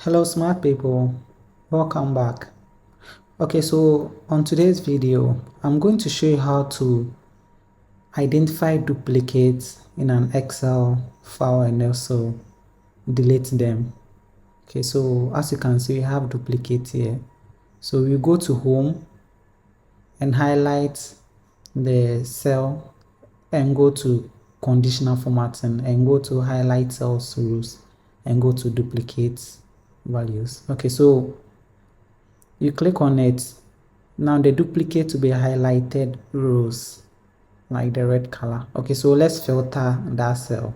Hello smart people, welcome back. Okay, so on today's video I'm going to show you how to identify duplicates in an Excel file and also delete them. Okay, so as you can see we have duplicates here. So we go to home and highlight the cell and go to conditional formatting and go to highlight cells rules and go to duplicate values. Okay, so you click on it. Now the duplicate to be highlighted rows like the red color. Okay, so let's filter that cell.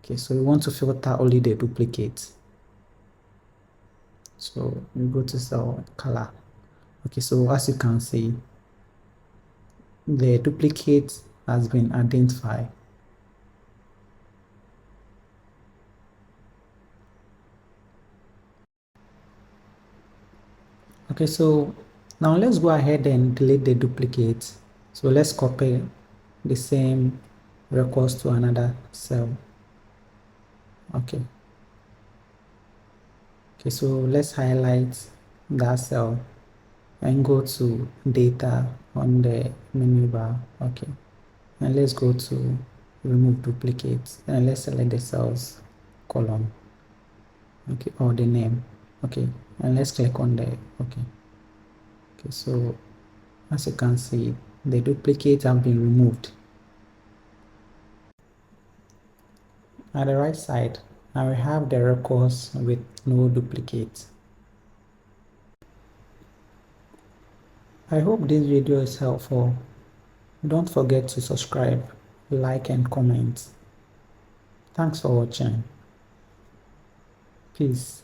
Okay, so we want to filter only the duplicates. So we go to cell color. Okay, so as you can see, the duplicate has been identified. Okay, so now let's go ahead and delete the duplicates. So let's copy the same records to another cell. Okay. Okay, so let's highlight that cell and go to data on the menu bar. Okay, and let's go to remove duplicates and let's select the cells column. Okay, or the name. Okay, and let's click on the okay, so as you can see, the duplicates have been removed. At the right side, I will have the records with no duplicates. I hope this video is helpful. Don't forget to subscribe, like and comment. Thanks for watching. Peace.